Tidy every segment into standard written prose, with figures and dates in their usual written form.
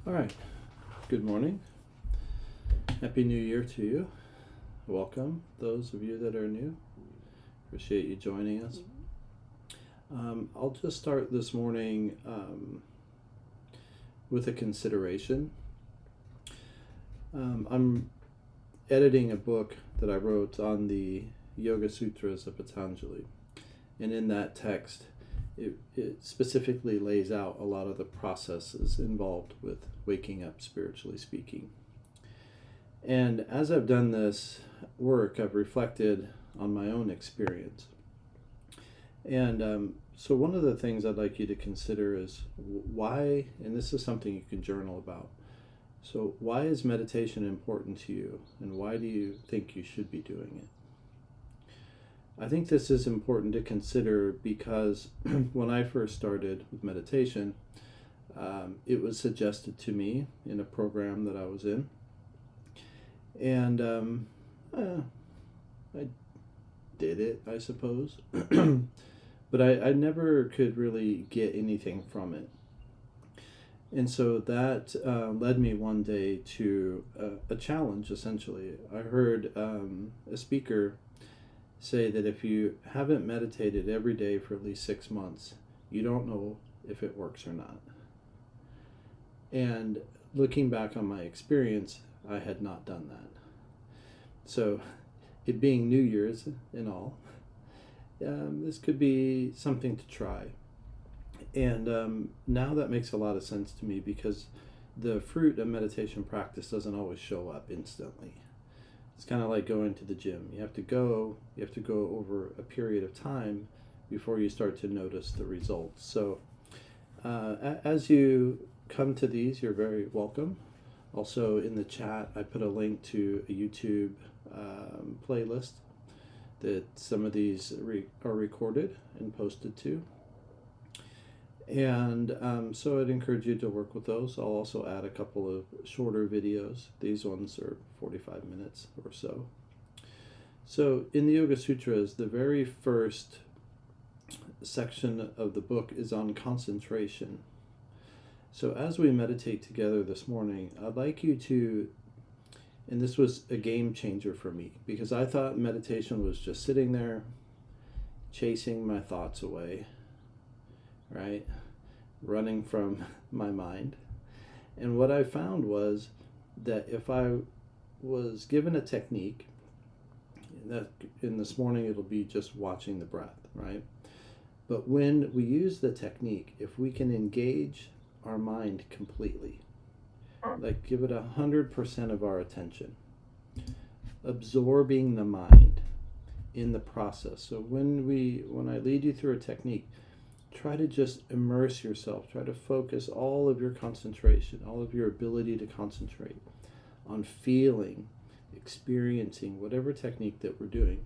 All right. Good morning. Happy New Year to you. Welcome, those of you that are new. Appreciate you joining us. I'll just start this morning with a consideration. I'm editing a book that I wrote on the Yoga Sutras of Patanjali. And in that text, it specifically lays out a lot of the processes involved with waking up, spiritually speaking. And as I've done this work, I've reflected on my own experience. And so one of the things I'd like you to consider is why, and this is something you can journal about. So why is meditation important to you, and why do you think you should be doing it? I think this is important to consider because when I first started with meditation, it was suggested to me in a program that I was in. And I did it, I suppose. But I never could really get anything from it. And so that led me one day to a challenge, essentially. I heard a speaker say that if you haven't meditated every day for at least 6 months, you don't know if it works or not. And looking back on my experience, I had not done that. So, it being New Year's and all, this could be something to try. And now that makes a lot of sense to me because the fruit of meditation practice doesn't always show up instantly. It's kind of like going to the gym. You have to go over a period of time before you start to notice the results. So as you come to these, you're very welcome. Also in the chat, I put a link to a YouTube playlist that some of these are recorded and posted to. And so I'd encourage you to work with those. I'll also add a couple of shorter videos. These ones are 45 minutes or so. So in the Yoga Sutras, the very first section of the book is on concentration. So as we meditate together this morning, I'd like you to, and this was a game changer for me, because I thought meditation was just sitting there, chasing my thoughts away, right? Running from my mind. And what I found was that if I was given a technique, that in this morning it'll be just watching the breath, right? But when we use the technique, if we can engage our mind completely, like give it 100% of our attention, absorbing the mind in the process. So when I lead you through a technique, try to just immerse yourself. Try to focus all of your concentration, all of your ability to concentrate on feeling, experiencing whatever technique that we're doing.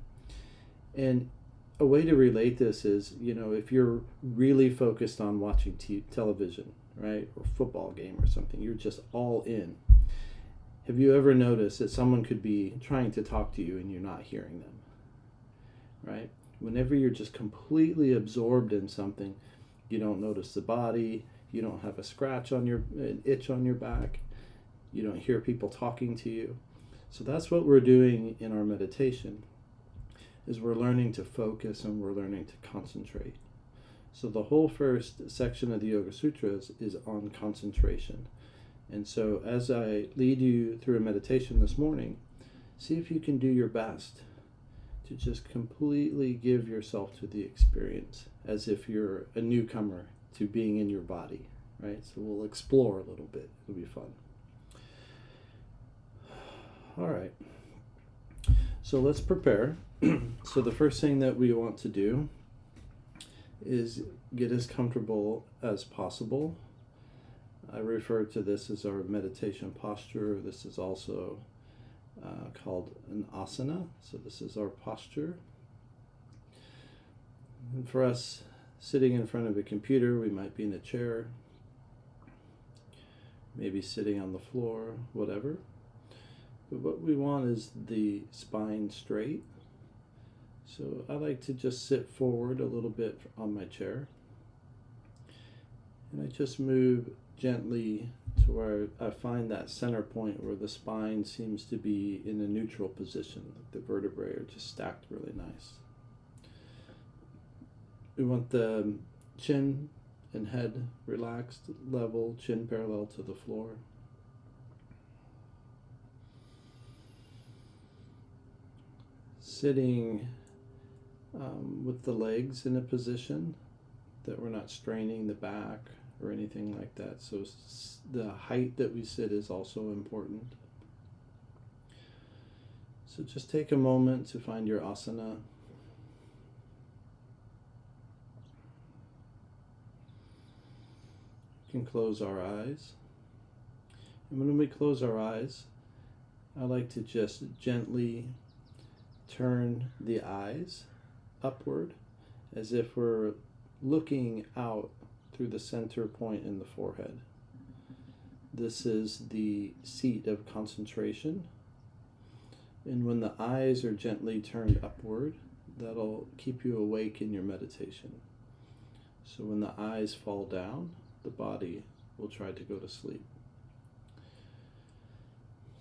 And a way to relate this is, if you're really focused on watching television, right, or football game or something, you're just all in. Have you ever noticed that someone could be trying to talk to you and you're not hearing them, right? Whenever you're just completely absorbed in something, you don't notice the body, you don't have a scratch on an itch on your back, you don't hear people talking to you. So that's what we're doing in our meditation, is we're learning to focus and we're learning to concentrate. So the whole first section of the Yoga Sutras is on concentration. And so as I lead you through a meditation this morning, see if you can do your best to just completely give yourself to the experience as if you're a newcomer to being in your body, right? So we'll explore a little bit. It'll be fun. All right. So let's prepare. So the first thing that we want to do is get as comfortable as possible. I refer to this as our meditation posture. This is also called an asana. So this is our posture. And for us, sitting in front of a computer, we might be in a chair, maybe sitting on the floor, whatever. But what we want is the spine straight. So I like to just sit forward a little bit on my chair. And I just move gently to where I find that center point where the spine seems to be in a neutral position, like the vertebrae are just stacked really nice. We want the chin and head relaxed, level, chin parallel to the floor. Sitting with the legs in a position that we're not straining the back or anything like that. So the height that we sit is also important. So just take a moment to find your asana. We can close our eyes. And when we close our eyes, I like to just gently turn the eyes upward as if we're looking out through the center point in the forehead. This is the seat of concentration. And when the eyes are gently turned upward, that'll keep you awake in your meditation. So when the eyes fall down, the body will try to go to sleep.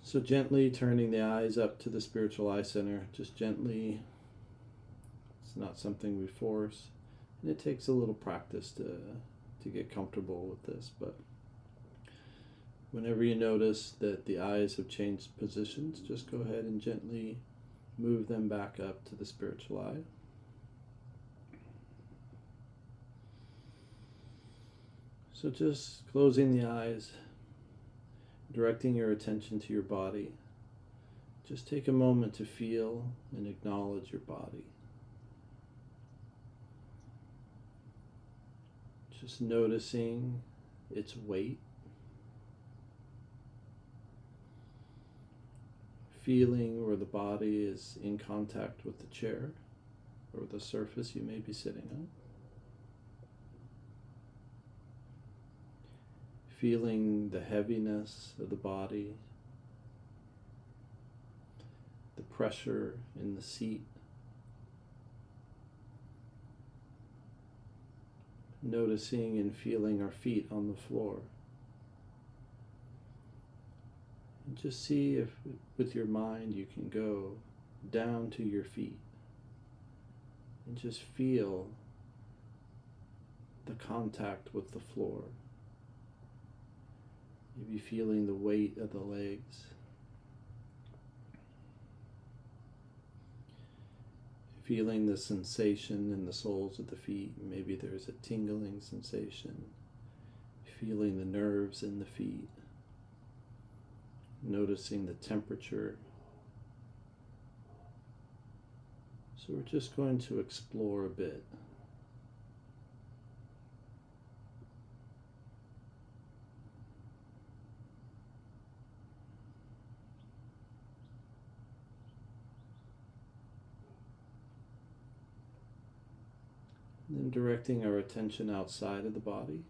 So gently turning the eyes up to the spiritual eye center, just gently. It's not something we force. And it takes a little practice to get comfortable with this, but whenever you notice that the eyes have changed positions, just go ahead and gently move them back up to the spiritual eye. So just closing the eyes, directing your attention to your body. Just take a moment to feel and acknowledge your body. Just noticing its weight. Feeling where the body is in contact with the chair or the surface you may be sitting on. Feeling the heaviness of the body, the pressure in the seat. Noticing and feeling our feet on the floor. And just see if with your mind you can go down to your feet and just feel the contact with the floor. Maybe feeling the weight of the legs. Feeling the sensation in the soles of the feet. Maybe there's a tingling sensation. Feeling the nerves in the feet. Noticing the temperature. So we're just going to explore a bit. Then directing our attention outside of the body,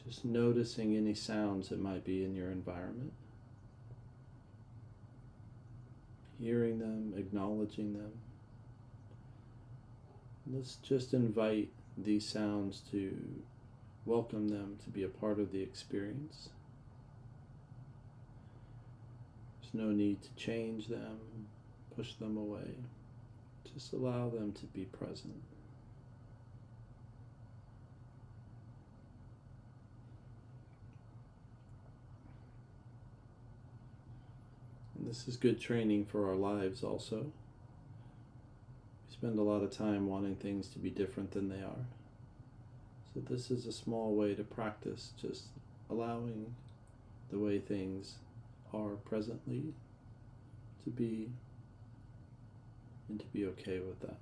just noticing any sounds that might be in your environment, hearing them, acknowledging them. Let's just invite these sounds to welcome them to be a part of the experience. There's no need to change them, push them away. Just allow them to be present. This is good training for our lives also. We spend a lot of time wanting things to be different than they are. So this is a small way to practice just allowing the way things are presently to be, and to be okay with that.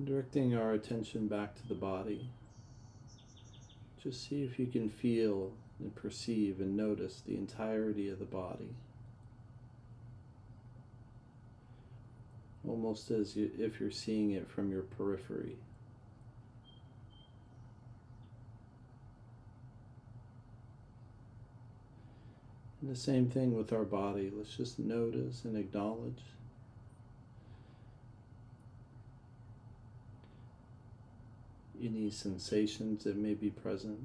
Directing our attention back to the body, just see if you can feel and perceive and notice the entirety of the body. Almost as if you're seeing it from your periphery. And the same thing with our body. Let's just notice and acknowledge. any sensations that may be present.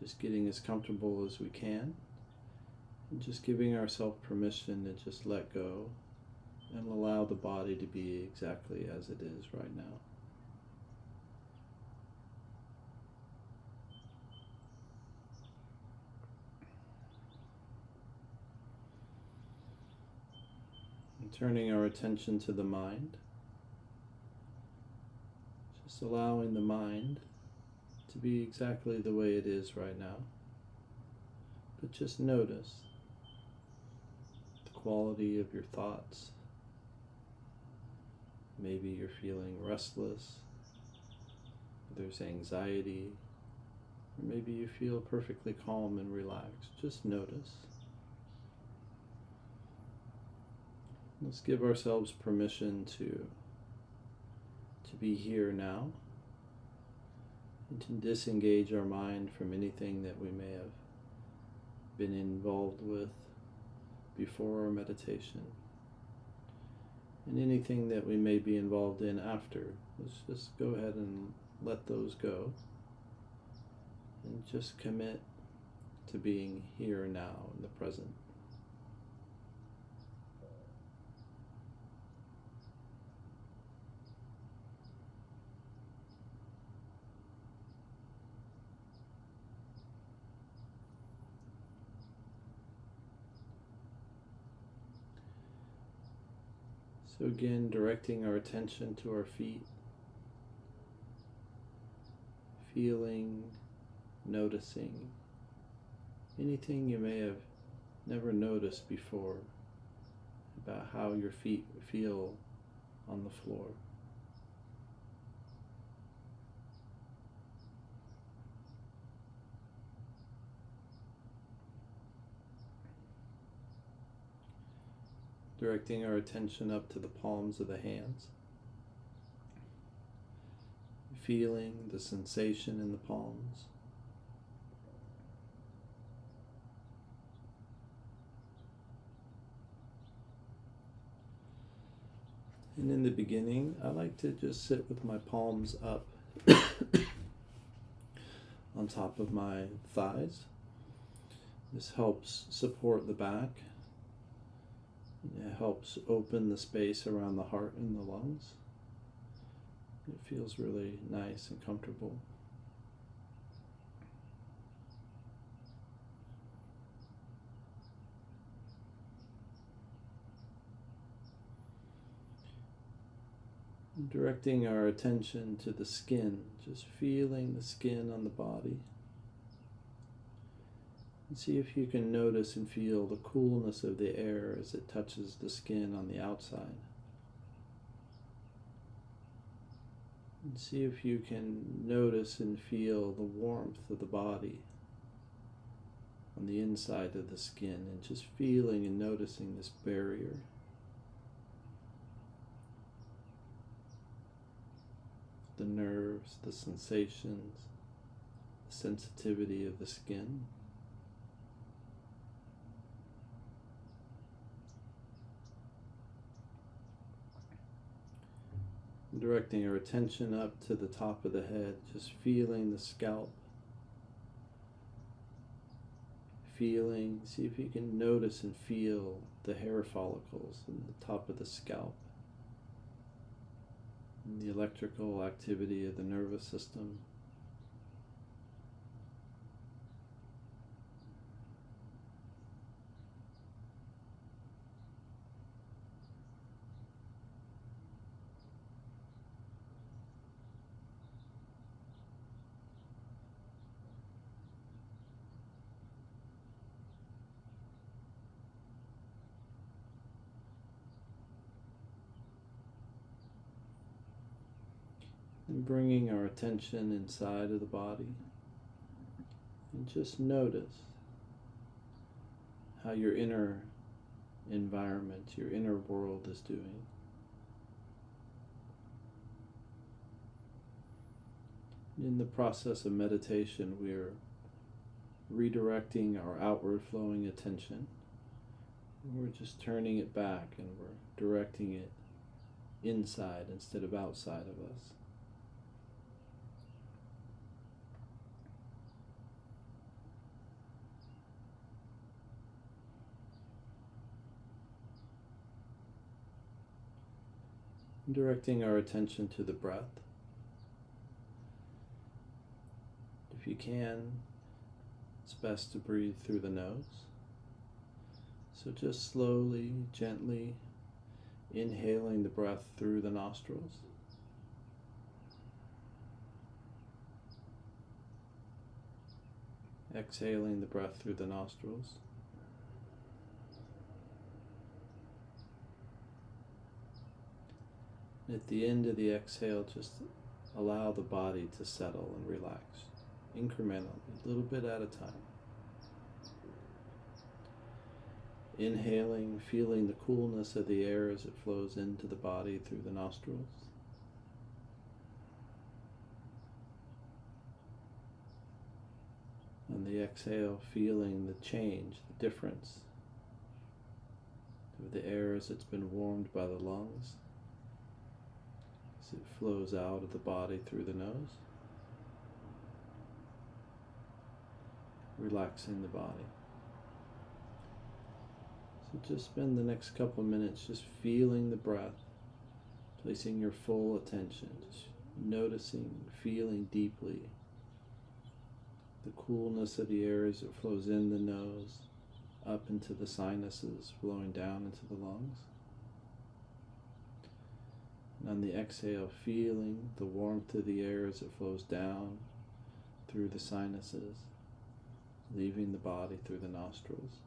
Just getting as comfortable as we can, and just giving ourselves permission to just let go and allow the body to be exactly as it is right now. And turning our attention to the mind, just allowing the mind to be exactly the way it is right now. But just notice the quality of your thoughts. Maybe you're feeling restless, there's anxiety, or maybe you feel perfectly calm and relaxed. Just notice. Let's give ourselves permission to be here now, and to disengage our mind from anything that we may have been involved with before our meditation, and anything that we may be involved in after. Let's just go ahead and let those go, and just commit to being here now in the present. So again, directing our attention to our feet, feeling, noticing anything you may have never noticed before about how your feet feel on the floor. Directing our attention up to the palms of the hands, feeling the sensation in the palms. And in the beginning, I like to just sit with my palms up on top of my thighs. This helps support the back. It helps open the space around the heart and the lungs. It feels really nice and comfortable. Directing our attention to the skin, just feeling the skin on the body. And see if you can notice and feel the coolness of the air as it touches the skin on the outside. And see if you can notice and feel the warmth of the body on the inside of the skin, and just feeling and noticing this barrier. The nerves, the sensations, the sensitivity of the skin. Directing our attention up to the top of the head, just feeling the scalp. Feeling, see if you can notice and feel the hair follicles in the top of the scalp. And the electrical activity of the nervous system. And bringing our attention inside of the body, and just notice how your inner environment, your inner world is doing. In the process of meditation, we're redirecting our outward flowing attention. We're just turning it back, and we're directing it inside instead of outside of us. Directing our attention to the breath. If you can, it's best to breathe through the nose. So just slowly, gently inhaling the breath through the nostrils. Exhaling the breath through the nostrils. At the end of the exhale, just allow the body to settle and relax, incrementally, a little bit at a time. Inhaling, feeling the coolness of the air as it flows into the body through the nostrils. On the exhale, feeling the change, the difference of the air as it's been warmed by the lungs, as it flows out of the body through the nose, relaxing the body. So just spend the next couple minutes just feeling the breath, placing your full attention, just noticing, feeling deeply the coolness of the air as it flows in the nose, up into the sinuses, flowing down into the lungs. And on the exhale, feeling the warmth of the air as it flows down through the sinuses, leaving the body through the nostrils.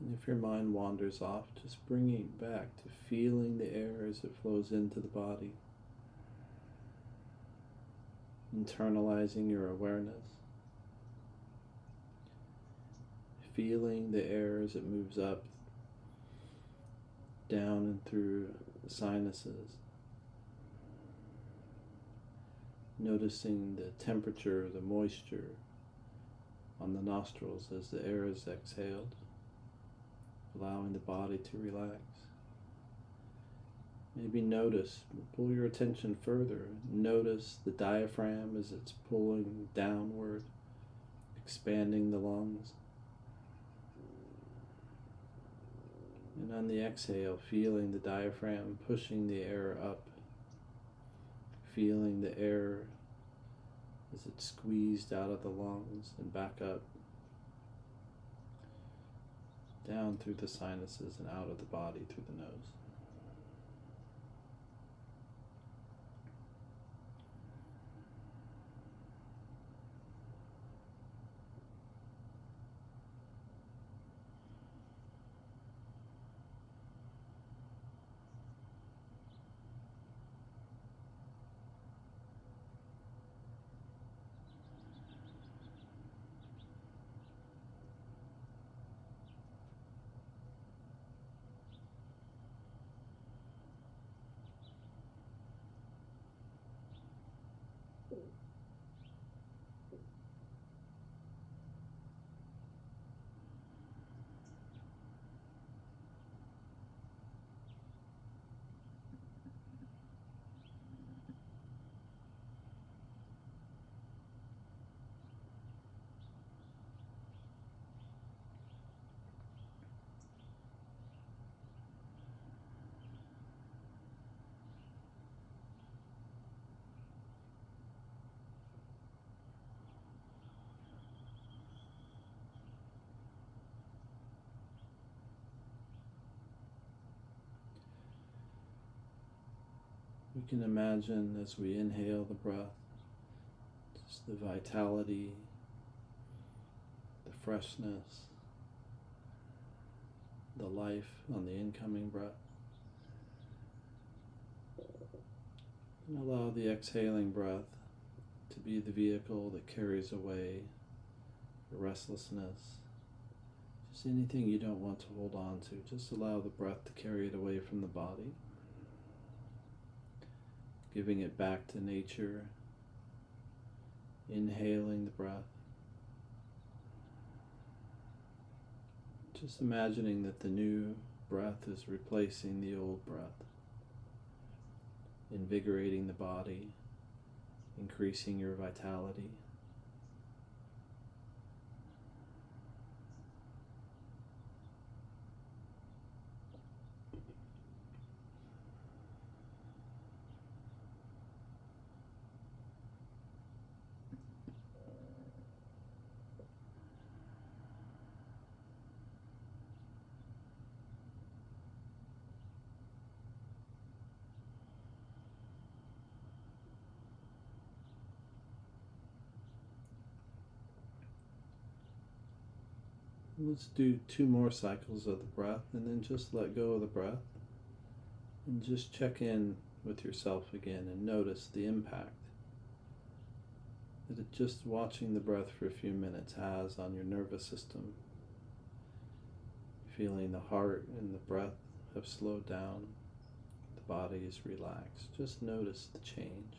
And if your mind wanders off, just bringing it back to feeling the air as it flows into the body, internalizing your awareness, feeling the air as it moves up, down and through the sinuses, noticing the temperature, the moisture on the nostrils as the air is exhaled, allowing the body to relax. Maybe pull your attention further. Notice the diaphragm as it's pulling downward, expanding the lungs. And on the exhale, feeling the diaphragm pushing the air up, feeling the air as it's squeezed out of the lungs and back up, down through the sinuses and out of the body through the nose. We can imagine as we inhale the breath, just the vitality, the freshness, the life on the incoming breath. And allow the exhaling breath to be the vehicle that carries away the restlessness, just anything you don't want to hold on to. Just allow the breath to carry it away from the body, giving it back to nature, inhaling the breath. Just imagining that the new breath is replacing the old breath, invigorating the body, increasing your vitality. Let's do 2 more cycles of the breath and then just let go of the breath and just check in with yourself again and notice the impact that just watching the breath for a few minutes has on your nervous system. Feeling the heart and the breath have slowed down, the body is relaxed. Just notice the change.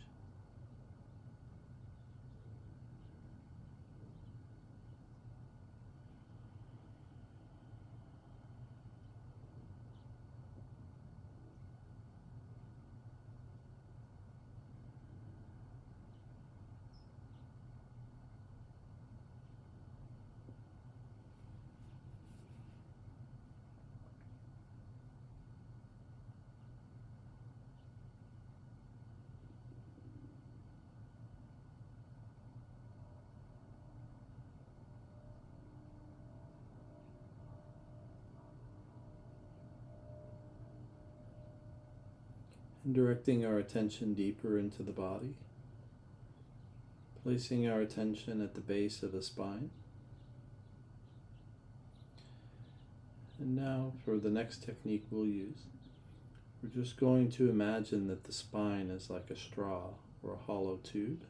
And directing our attention deeper into the body, placing our attention at the base of the spine. And now for the next technique we'll use, we're just going to imagine that the spine is like a straw or a hollow tube.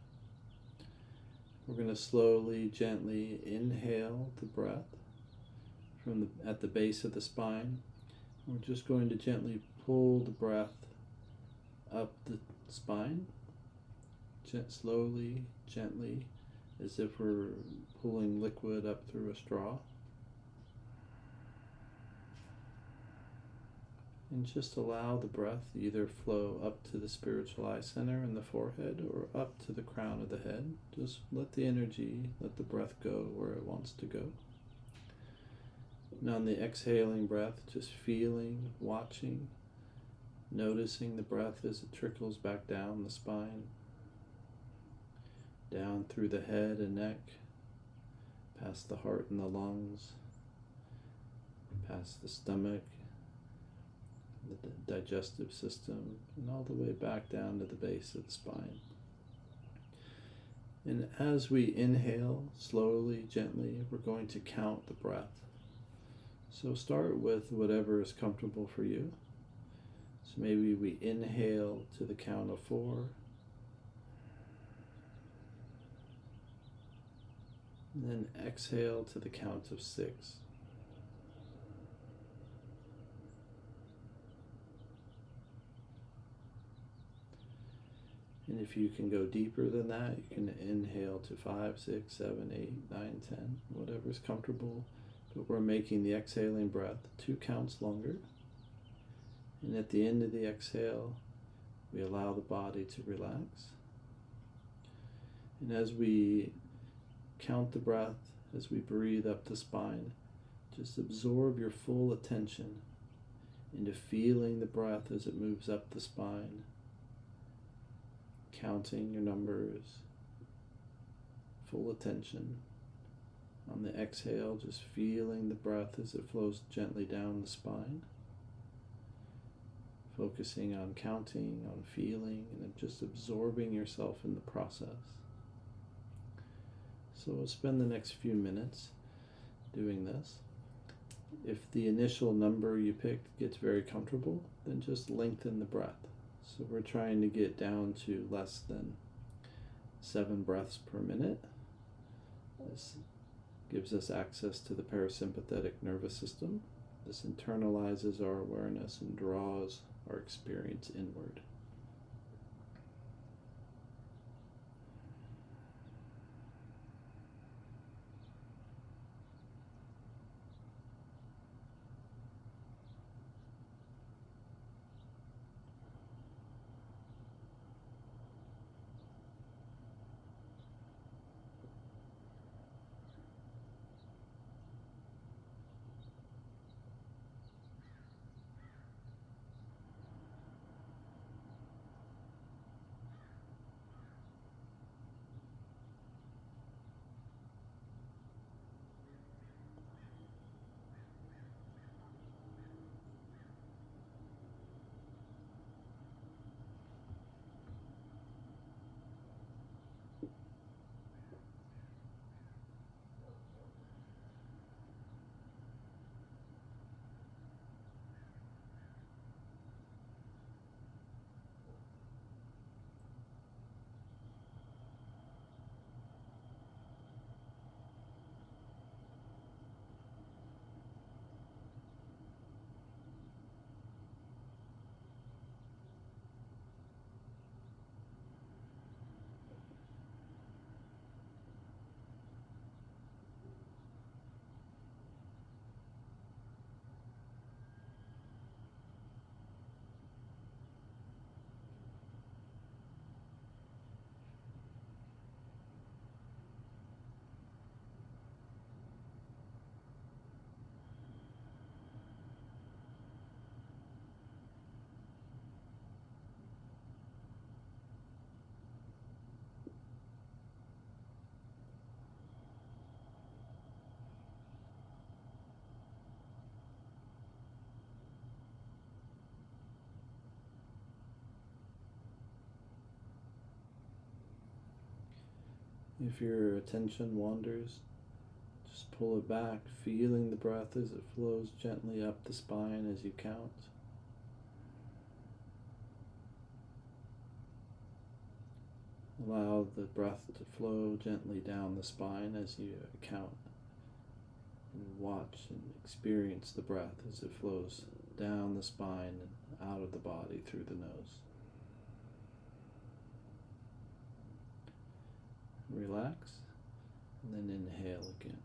We're going to slowly, gently inhale the breath at the base of the spine. We're just going to gently pull the breath up the spine, slowly, gently, as if we're pulling liquid up through a straw. And just allow the breath either flow up to the spiritual eye center in the forehead or up to the crown of the head. Just let the energy, let the breath go where it wants to go. And on the exhaling breath, just feeling, watching, noticing the breath as it trickles back down the spine, down through the head and neck, past the heart and the lungs, past the stomach, the digestive system, and all the way back down to the base of the spine. And as we inhale, slowly, gently, we're going to count the breath. So start with whatever is comfortable for you. So maybe we inhale to the count of 4. And then exhale to the count of 6. And if you can go deeper than that, you can inhale to 5, 6, 7, 8, 9, 10, whatever's comfortable. But we're making the exhaling breath 2 counts longer. And at the end of the exhale, we allow the body to relax. And as we count the breath, as we breathe up the spine, just absorb your full attention into feeling the breath as it moves up the spine, counting your numbers, full attention. On the exhale, just feeling the breath as it flows gently down the spine. focusing on counting, on feeling, and just absorbing yourself in the process. So we'll spend the next few minutes doing this. If the initial number you picked gets very comfortable, then just lengthen the breath. So we're trying to get down to less than 7 breaths per minute. This gives us access to the parasympathetic nervous system. This internalizes our awareness and draws our experience inward. If your attention wanders, just pull it back, feeling the breath as it flows gently up the spine as you count. Allow the breath to flow gently down the spine as you count. And watch and experience the breath as it flows down the spine and out of the body through the nose. Relax, and then inhale again.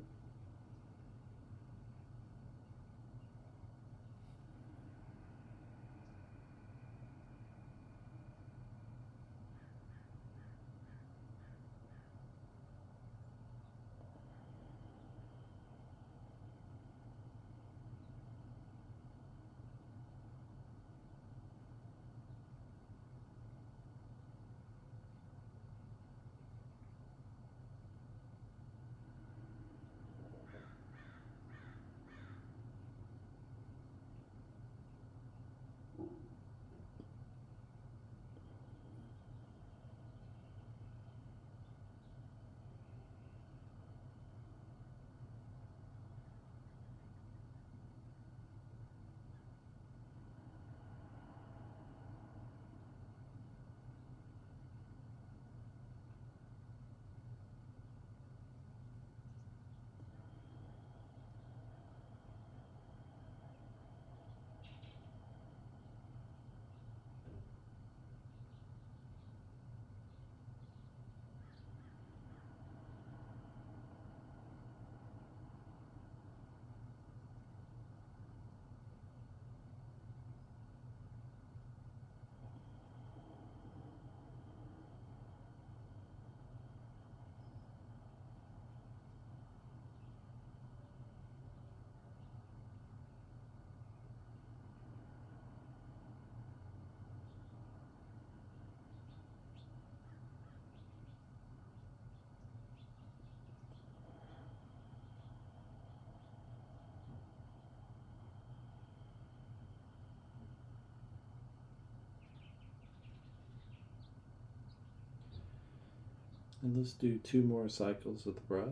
And let's do 2 more cycles of the breath.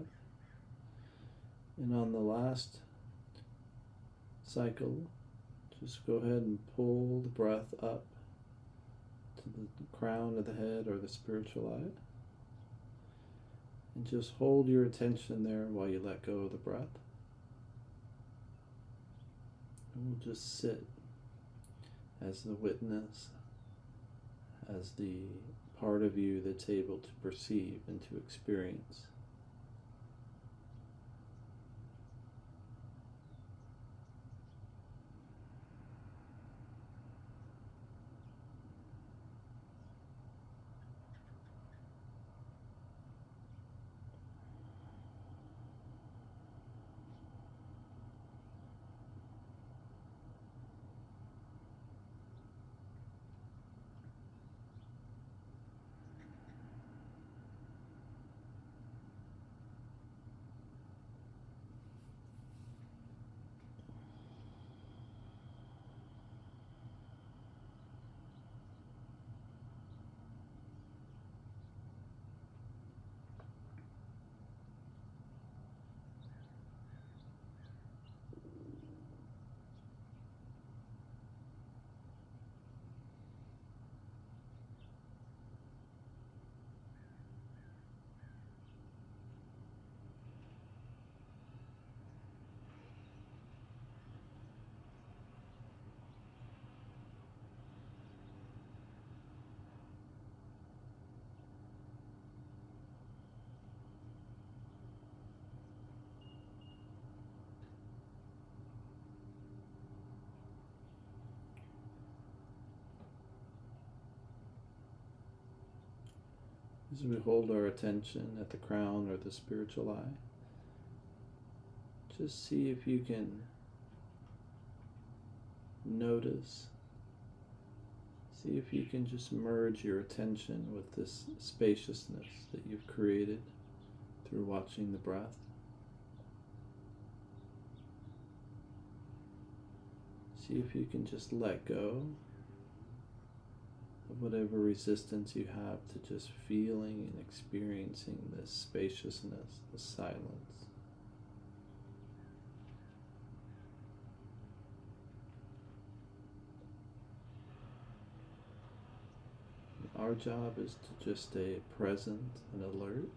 And on the last cycle, just go ahead and pull the breath up to the crown of the head or the spiritual eye. And just hold your attention there while you let go of the breath. And we'll just sit as the witness, as the part of you that's able to perceive and to experience. As we hold our attention at the crown or the spiritual eye, just see if you can notice, see if you can just merge your attention with this spaciousness that you've created through watching the breath. See if you can just let go of whatever resistance you have to just feeling and experiencing this spaciousness, this silence. Our job is to just stay present and alert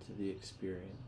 to the experience.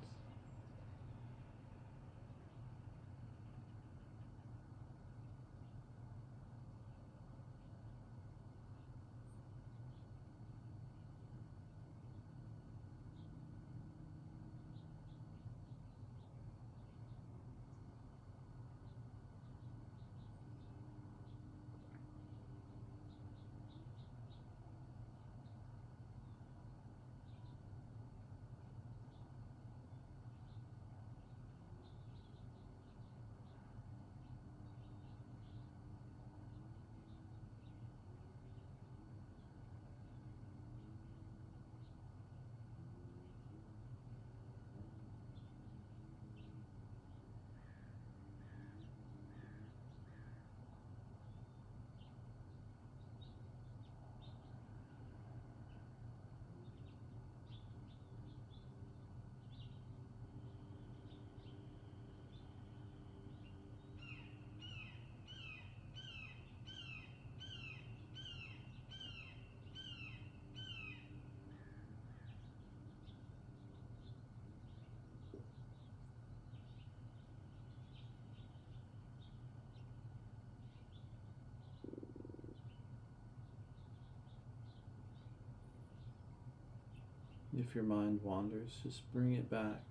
If your mind wanders, just bring it back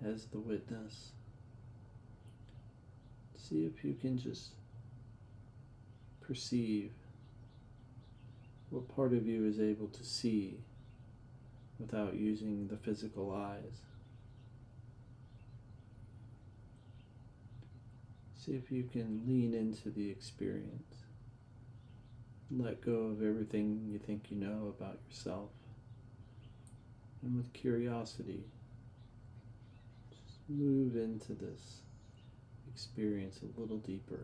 as the witness. See if you can just perceive what part of you is able to see without using the physical eyes. See if you can lean into the experience. Let go of everything you think you know about yourself. And with curiosity, just move into this experience a little deeper.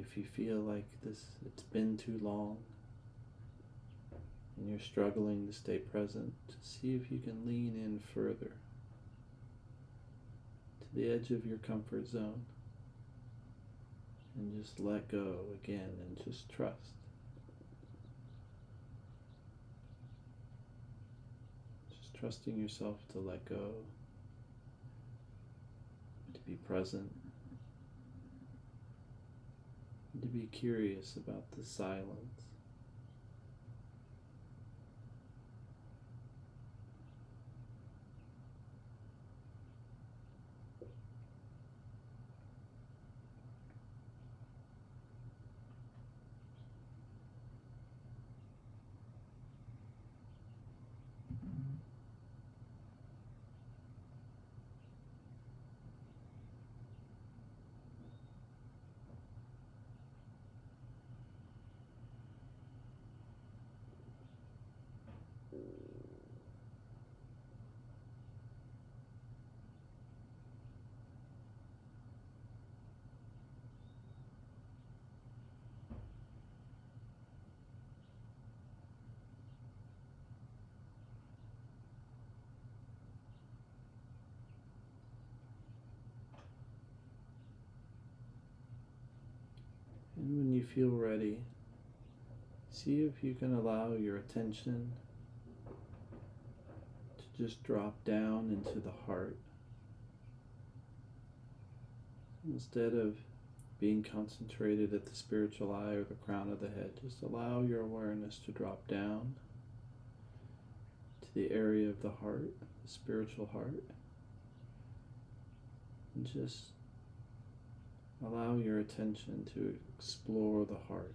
If you feel like it's been too long and you're struggling to stay present, just see if you can lean in further to the edge of your comfort zone and just let go again and just trust. Just trusting yourself to let go, to be present, and to be curious about the silence. And when you feel ready, see if you can allow your attention to just drop down into the heart. Instead of being concentrated at the spiritual eye or the crown of the head, just allow your awareness to drop down to the area of the heart, the spiritual heart, and just allow your attention to explore the heart.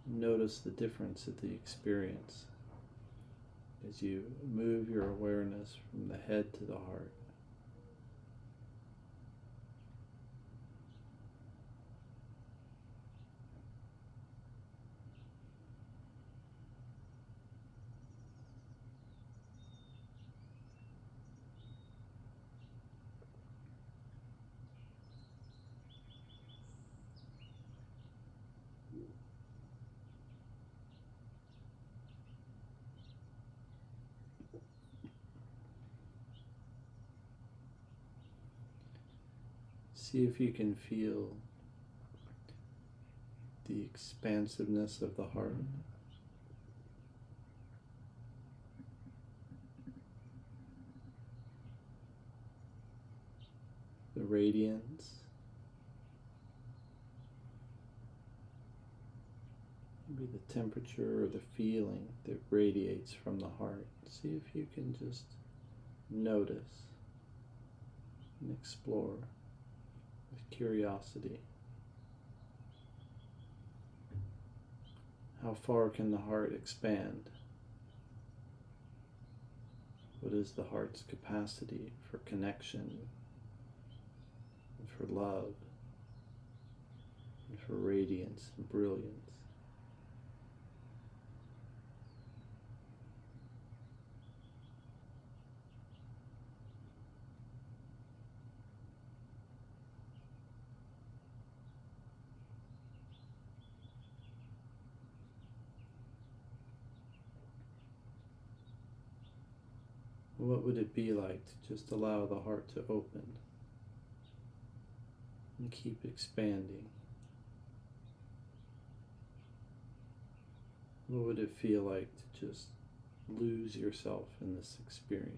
Notice the difference of the experience as you move your awareness from the head to the heart. See if you can feel the expansiveness of the heart, the radiance, maybe the temperature or the feeling that radiates from the heart. See if you can just notice and explore with curiosity. How far can the heart expand? What is the heart's capacity for connection, and for love, and for radiance and brilliance? What would it be like to just allow the heart to open and keep expanding? What would it feel like to just lose yourself in this experience?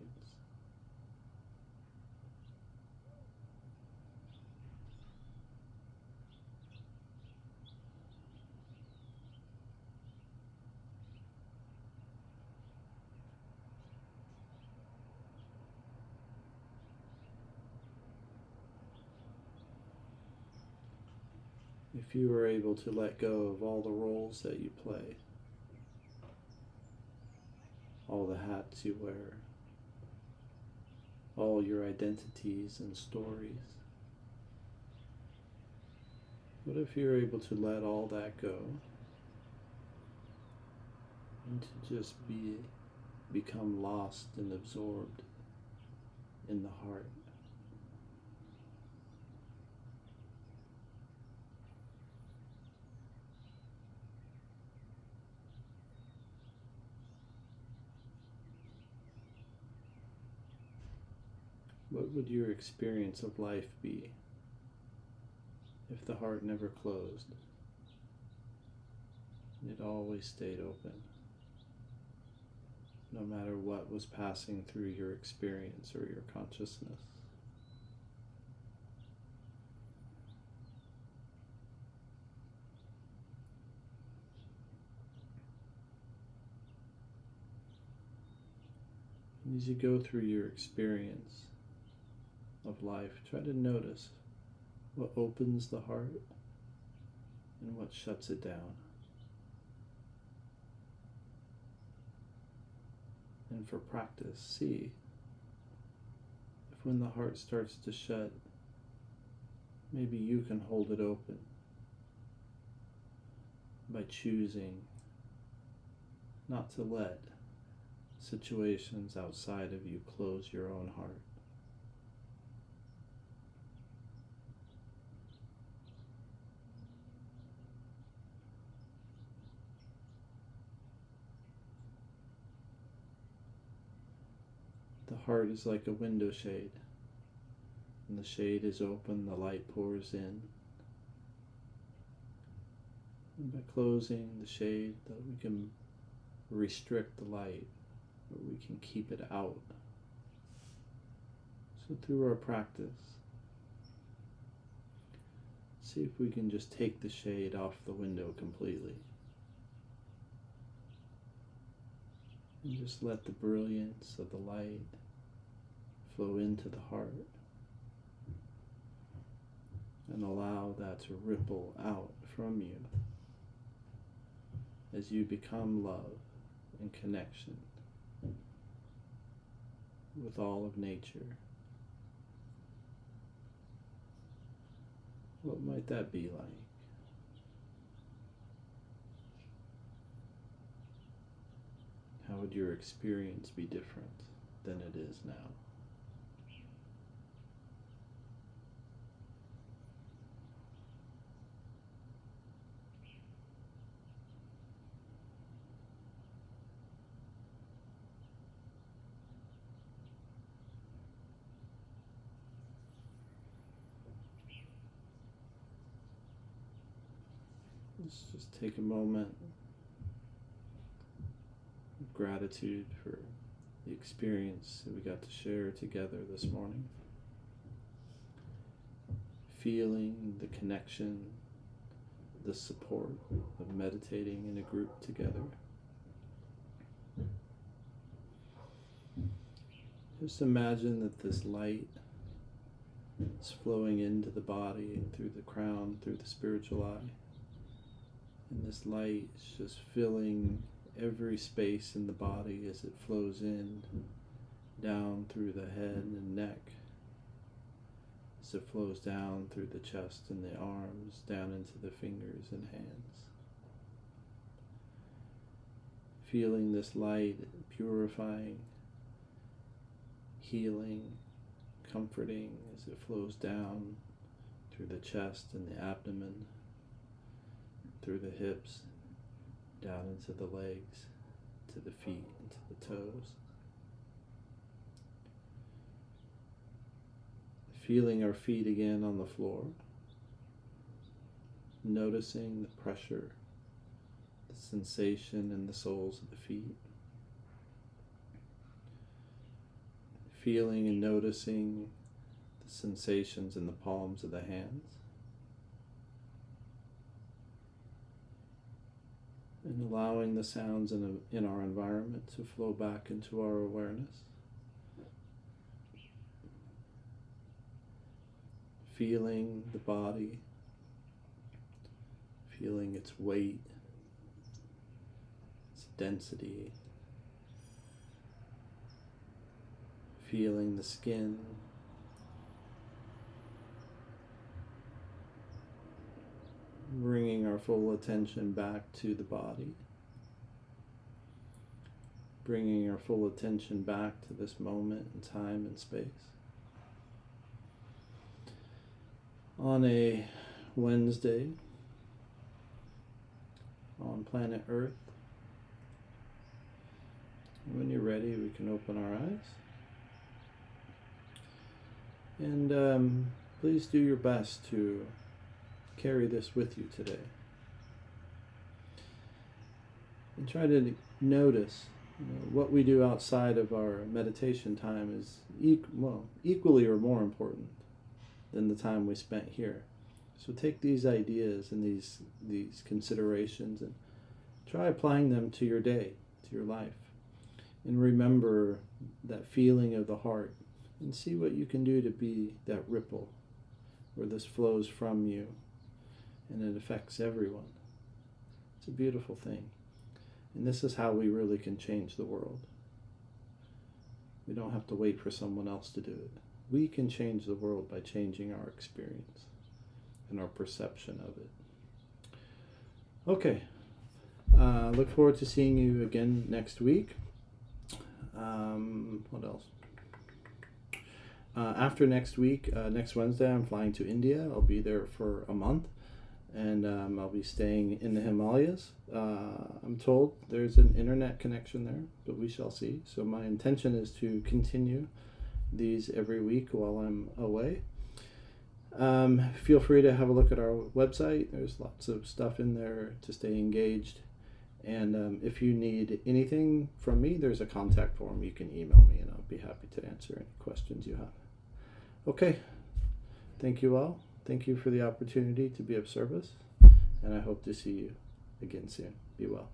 If you were able to let go of all the roles that you play, all the hats you wear, all your identities and stories, what if you're able to let all that go and to just become lost and absorbed in the heart? What would your experience of life be if the heart never closed? It always stayed open, no matter what was passing through your experience or your consciousness. As you go through your experience of life, try to notice what opens the heart and what shuts it down. And for practice, see if when the heart starts to shut, maybe you can hold it open by choosing not to let situations outside of you close your own heart. The heart is like a window shade. When the shade is open, the light pours in. And by closing the shade, that we can restrict the light, or we can keep it out. So through our practice, see if we can just take the shade off the window completely. And just let the brilliance of the light flow into the heart and allow that to ripple out from you as you become love and connection with all of nature. What might that be like? How would your experience be different than it is now? Let's just take a moment of gratitude for the experience that we got to share together this morning. Feeling the connection, the support of meditating in a group together. Just imagine that this light is flowing into the body and through the crown, through the spiritual eye. And this light is just filling every space in the body as it flows in, down through the head and neck, as it flows down through the chest and the arms, down into the fingers and hands. Feeling this light purifying, healing, comforting as it flows down through the chest and the abdomen, through the hips, down into the legs, to the feet, into the toes. Feeling our feet again on the floor, noticing the pressure, the sensation in the soles of the feet. Feeling and noticing the sensations in the palms of the hands. And allowing the sounds in our environment to flow back into our awareness. Feeling the body, feeling its weight, its density, feeling the skin, bringing our full attention back to the body, bringing our full attention back to this moment in time and space. On a Wednesday on planet Earth, when you're ready, we can open our eyes. And please do your best to carry this with you today. And try to notice, what we do outside of our meditation time is equally or more important than the time we spent here. So take these ideas and these considerations and try applying them to your day, to your life. And remember that feeling of the heart and see what you can do to be that ripple where this flows from you and it affects everyone. It's a beautiful thing. And this is how we really can change the world. We don't have to wait for someone else to do it. We can change the world by changing our experience and our perception of it. Okay. Look forward to seeing you again next week. What else? After next week, next Wednesday, I'm flying to India. I'll be there for a month. And I'll be staying in the Himalayas. I'm told there's an internet connection there, but we shall see. So my intention is to continue these every week while I'm away. Feel free to have a look at our website. There's lots of stuff in there to stay engaged. And if you need anything from me, there's a contact form. You can email me, and I'll be happy to answer any questions you have. Okay. Thank you all. Thank you for the opportunity to be of service, and I hope to see you again soon. Be well.